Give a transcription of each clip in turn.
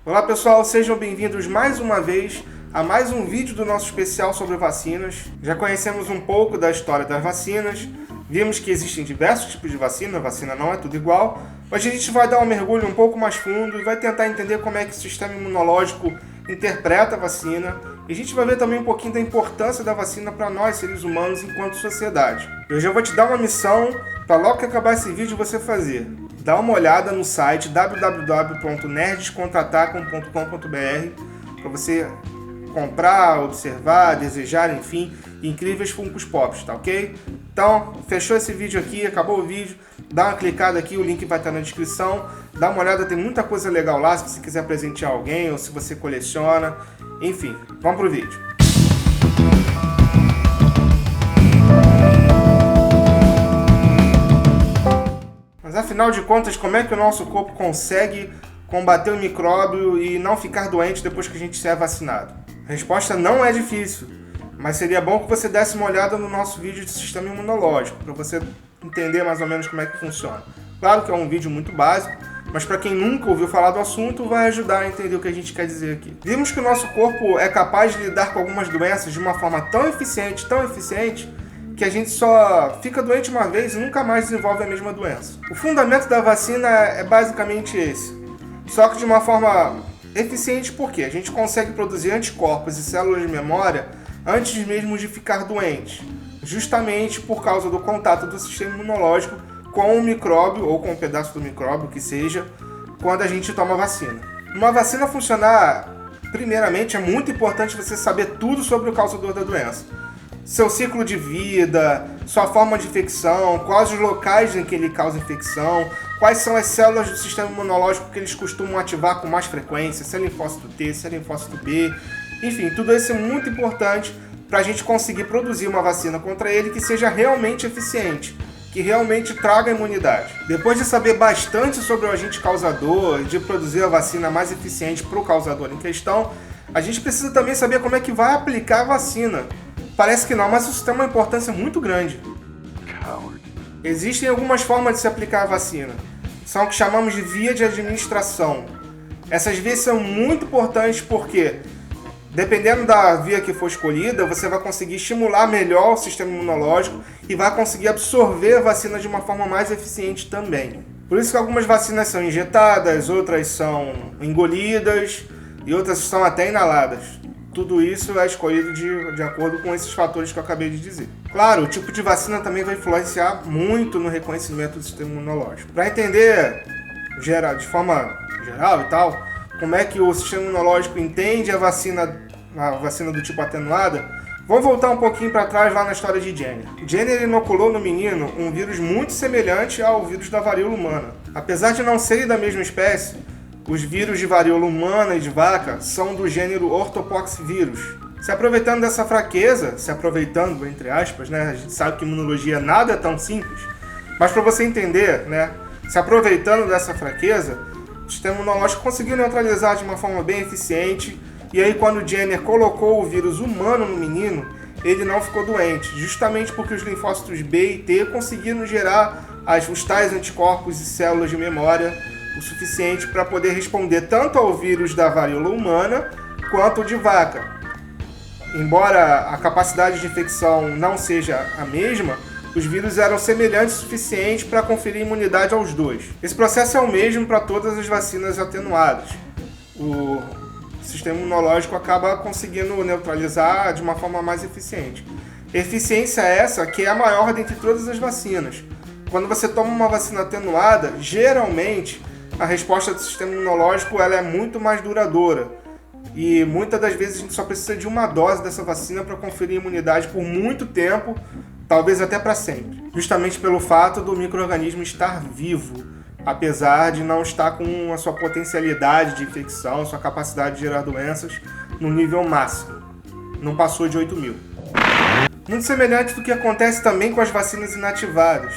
Olá pessoal, sejam bem-vindos mais uma vez a mais um vídeo do nosso especial sobre vacinas. Já conhecemos um pouco da história das vacinas, vimos que existem diversos tipos de vacina, a vacina não é tudo igual. Hoje a gente vai dar um mergulho um pouco mais fundo e vai tentar entender como é que o sistema imunológico interpreta a vacina. E a gente vai ver também um pouquinho da importância da vacina para nós, seres humanos, enquanto sociedade. Eu já vou te dar uma missão para logo que acabar esse vídeo você fazer. Dá uma olhada no site www.nerdscontratacam.com.br para você comprar, observar, desejar, enfim, incríveis Funkos Pops, tá ok? Então, fechou esse vídeo aqui, acabou o vídeo, dá uma clicada aqui, o link vai estar na descrição, dá uma olhada, tem muita coisa legal lá, se você quiser presentear alguém ou se você coleciona, enfim, vamos pro vídeo. Mas afinal de contas, como é que o nosso corpo consegue combater o micróbio e não ficar doente depois que a gente é vacinado? A resposta não é difícil, mas seria bom que você desse uma olhada no nosso vídeo de sistema imunológico, para você entender mais ou menos como é que funciona. Claro que é um vídeo muito básico, mas para quem nunca ouviu falar do assunto, vai ajudar a entender o que a gente quer dizer aqui. Vimos que o nosso corpo é capaz de lidar com algumas doenças de uma forma tão eficiente, que a gente só fica doente uma vez e nunca mais desenvolve a mesma doença. O fundamento da vacina é basicamente esse, só que de uma forma eficiente porque a gente consegue produzir anticorpos e células de memória antes mesmo de ficar doente, justamente por causa do contato do sistema imunológico com o micróbio ou com um pedaço do micróbio que seja, quando a gente toma vacina. Uma vacina funcionar, primeiramente, é muito importante você saber tudo sobre o causador da doença. Seu ciclo de vida, sua forma de infecção, quais os locais em que ele causa infecção, quais são as células do sistema imunológico que eles costumam ativar com mais frequência, se é linfócito T, se é linfócito B, enfim, tudo isso é muito importante para a gente conseguir produzir uma vacina contra ele que seja realmente eficiente, que realmente traga imunidade. Depois de saber bastante sobre o agente causador e de produzir a vacina mais eficiente para o causador em questão, a gente precisa também saber como é que vai aplicar a vacina. Parece que não, mas isso tem uma importância muito grande. Existem algumas formas de se aplicar a vacina. São o que chamamos de via de administração. Essas vias são muito importantes porque, dependendo da via que for escolhida, você vai conseguir estimular melhor o sistema imunológico e vai conseguir absorver a vacina de uma forma mais eficiente também. Por isso que algumas vacinas são injetadas, outras são engolidas e outras são até inaladas. Tudo isso é escolhido de acordo com esses fatores que eu acabei de dizer. Claro, o tipo de vacina também vai influenciar muito no reconhecimento do sistema imunológico. Para entender de forma geral e tal, como é que o sistema imunológico entende a vacina do tipo atenuada, vamos voltar um pouquinho para trás lá na história de Jenner. Jenner inoculou no menino um vírus muito semelhante ao vírus da varíola humana. Apesar de não serem da mesma espécie, os vírus de varíola humana e de vaca são do gênero Orthopoxvirus. Se aproveitando dessa fraqueza, entre aspas, né? A gente sabe que imunologia nada é tão simples, mas para você entender, né? Se aproveitando dessa fraqueza, o sistema imunológico conseguiu neutralizar de uma forma bem eficiente, e aí quando Jenner colocou o vírus humano no menino, ele não ficou doente, justamente porque os linfócitos B e T conseguiram gerar os tais anticorpos e células de memória o suficiente para poder responder tanto ao vírus da varíola humana quanto o de vaca. Embora a capacidade de infecção não seja a mesma, os vírus eram semelhantes o suficiente para conferir imunidade aos dois. Esse processo é o mesmo para todas as vacinas atenuadas. O sistema imunológico acaba conseguindo neutralizar de uma forma mais eficiente. Eficiência essa que é a maior dentre todas as vacinas. Quando você toma uma vacina atenuada, geralmente a resposta do sistema imunológico ela é muito mais duradoura. E muitas das vezes a gente só precisa de uma dose dessa vacina para conferir imunidade por muito tempo, talvez até para sempre. Justamente pelo fato do micro-organismo estar vivo, apesar de não estar com a sua potencialidade de infecção, sua capacidade de gerar doenças no nível máximo. Não passou de 8.000. Muito semelhante do que acontece também com as vacinas inativadas.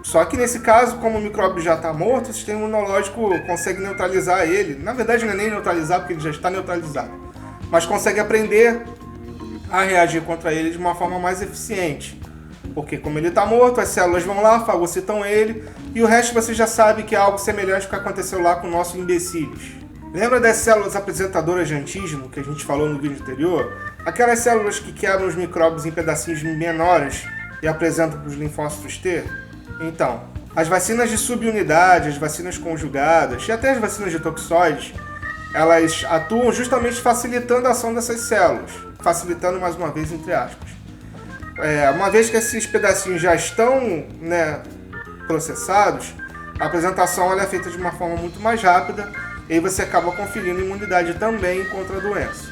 Só que nesse caso, como o micróbio já está morto, o sistema imunológico consegue neutralizar ele. Na verdade não é nem neutralizar, porque ele já está neutralizado. Mas consegue aprender a reagir contra ele de uma forma mais eficiente. Porque como ele está morto, as células vão lá, fagocitam ele, e o resto você já sabe que é algo semelhante ao que aconteceu lá com o nosso imbecílis. Lembra das células apresentadoras de antígeno que a gente falou no vídeo anterior? Aquelas células que quebram os micróbios em pedacinhos menores e apresentam para os linfócitos T? Então, as vacinas de subunidade, as vacinas conjugadas e até as vacinas de toxoides, elas atuam justamente facilitando a ação dessas células. Facilitando mais uma vez, entre aspas. Uma vez que esses pedacinhos já estão, processados, a apresentação ela é feita de uma forma muito mais rápida e aí você acaba conferindo imunidade também contra a doença.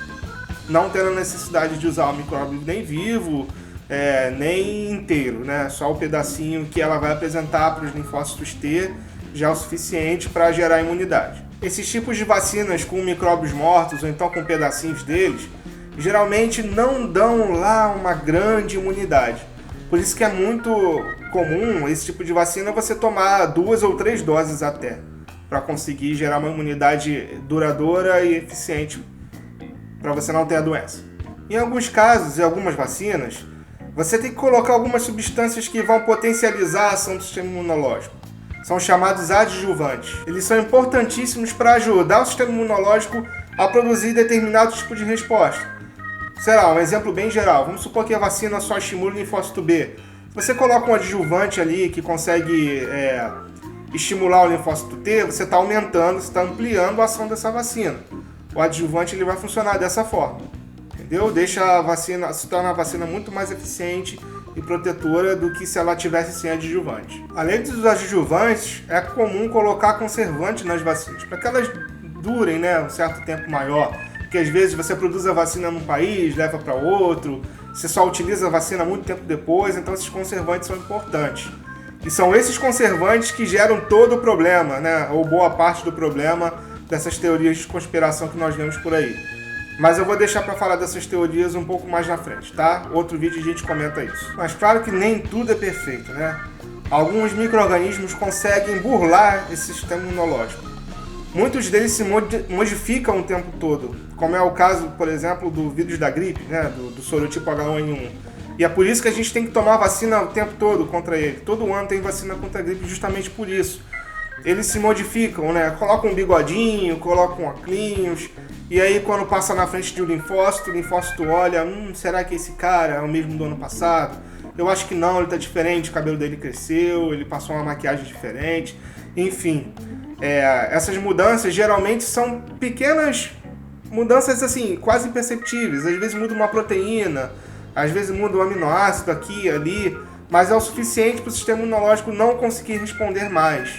Não tendo a necessidade de usar o micróbio nem vivo, nem inteiro, só o pedacinho que ela vai apresentar para os linfócitos T já é o suficiente para gerar imunidade. Esses tipos de vacinas com micróbios mortos ou então com pedacinhos deles, geralmente não dão lá uma grande imunidade. Por isso que é muito comum esse tipo de vacina você tomar 2 ou 3 doses até, para conseguir gerar uma imunidade duradoura e eficiente para você não ter a doença. Em alguns casos, em algumas vacinas, você tem que colocar algumas substâncias que vão potencializar a ação do sistema imunológico. São chamados adjuvantes. Eles são importantíssimos para ajudar o sistema imunológico a produzir determinado tipo de resposta. Sei lá, um exemplo bem geral. Vamos supor que a vacina só estimula o linfócito B. Você coloca um adjuvante ali que consegue estimular o linfócito T, você está aumentando, você está ampliando a ação dessa vacina. O adjuvante ele vai funcionar dessa forma. Entendeu? Deixa a vacina, se torna a vacina muito mais eficiente e protetora do que se ela tivesse sem adjuvante. Além dos adjuvantes, é comum colocar conservante nas vacinas, para que elas durem um certo tempo maior. Porque às vezes você produz a vacina num país, leva para outro, você só utiliza a vacina muito tempo depois, então esses conservantes são importantes. E são esses conservantes que geram todo o problema, ou boa parte do problema dessas teorias de conspiração que nós vemos por aí. Mas eu vou deixar para falar dessas teorias um pouco mais na frente, tá? Outro vídeo a gente comenta isso. Mas claro que nem tudo é perfeito, Alguns micro-organismos conseguem burlar esse sistema imunológico. Muitos deles se modificam o tempo todo, como é o caso, por exemplo, do vírus da gripe, do sorotipo H1N1. E é por isso que a gente tem que tomar vacina o tempo todo contra ele. Todo ano tem vacina contra a gripe justamente por isso. Eles se modificam, colocam um bigodinho, colocam óculos, e aí quando passa na frente de um linfócito, o linfócito olha, será que esse cara é o mesmo do ano passado? Eu acho que não, ele tá diferente, o cabelo dele cresceu, ele passou uma maquiagem diferente, enfim. Essas mudanças geralmente são pequenas mudanças assim, quase imperceptíveis. Às vezes muda uma proteína, às vezes muda um aminoácido aqui e ali, mas é o suficiente para o sistema imunológico não conseguir responder mais.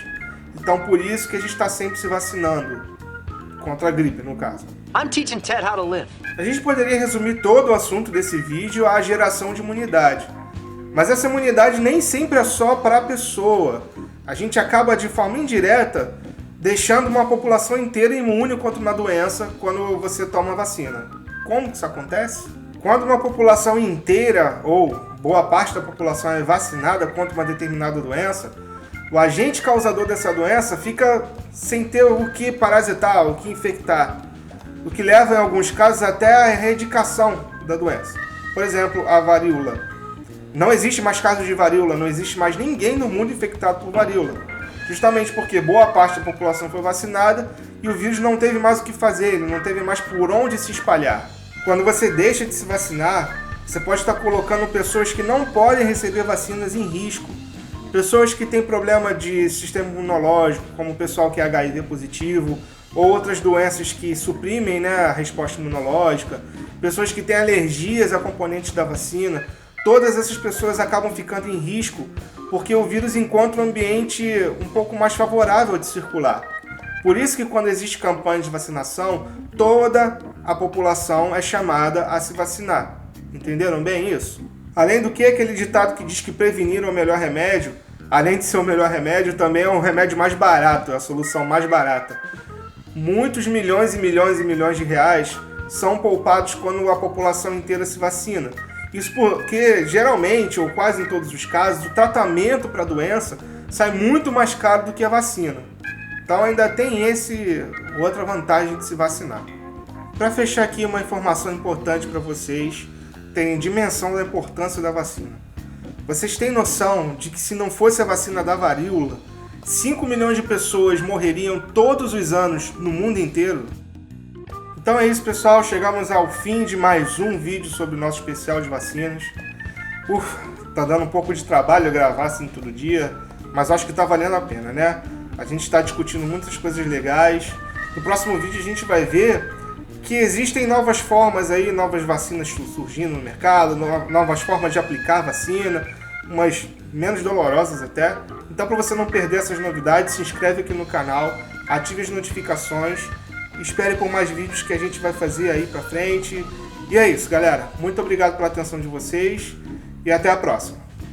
Então por isso que a gente está sempre se vacinando contra a gripe, no caso. I'm teaching Ted how to live. A gente poderia resumir todo o assunto desse vídeo à geração de imunidade. Mas essa imunidade nem sempre é só para a pessoa. A gente acaba de forma indireta deixando uma população inteira imune contra uma doença quando você toma vacina. Como que isso acontece? Quando uma população inteira, ou boa parte da população é vacinada contra uma determinada doença, o agente causador dessa doença fica sem ter o que parasitar, o que infectar, o que leva em alguns casos até a erradicação da doença. Por exemplo, a varíola. Não existe mais casos de varíola, não existe mais ninguém no mundo infectado por varíola. Justamente porque boa parte da população foi vacinada e o vírus não teve mais o que fazer, ele não teve mais por onde se espalhar. Quando você deixa de se vacinar, você pode estar colocando pessoas que não podem receber vacinas em risco. Pessoas que têm problema de sistema imunológico, como o pessoal que é HIV positivo, ou outras doenças que suprimem a resposta imunológica, pessoas que têm alergias a componentes da vacina. Todas essas pessoas acabam ficando em risco porque o vírus encontra um ambiente um pouco mais favorável de circular. Por isso que quando existe campanha de vacinação, toda a população é chamada a se vacinar. Entenderam bem isso? Além do que, aquele ditado que diz que prevenir é o melhor remédio, além de ser o melhor remédio, também é um remédio mais barato, é a solução mais barata. Muitos milhões e milhões e milhões de reais são poupados quando a população inteira se vacina. Isso porque, geralmente, ou quase em todos os casos, o tratamento para a doença sai muito mais caro do que a vacina. Então ainda tem outra vantagem de se vacinar. Para fechar aqui uma informação importante para vocês, terem dimensão da importância da vacina. Vocês têm noção de que se não fosse a vacina da varíola, 5 milhões de pessoas morreriam todos os anos no mundo inteiro. Então é isso, pessoal, chegamos ao fim de mais um vídeo sobre o nosso especial de vacinas. Tá dando um pouco de trabalho gravar assim todo dia, mas acho que tá valendo a pena, né? A gente está discutindo muitas coisas legais. No próximo vídeo a gente vai ver que existem novas formas aí, novas vacinas surgindo no mercado, novas formas de aplicar a vacina, umas menos dolorosas até. Então, para você não perder essas novidades, se inscreve aqui no canal, ative as notificações, espere por mais vídeos que a gente vai fazer aí pra frente. E é isso, galera. Muito obrigado pela atenção de vocês e até a próxima.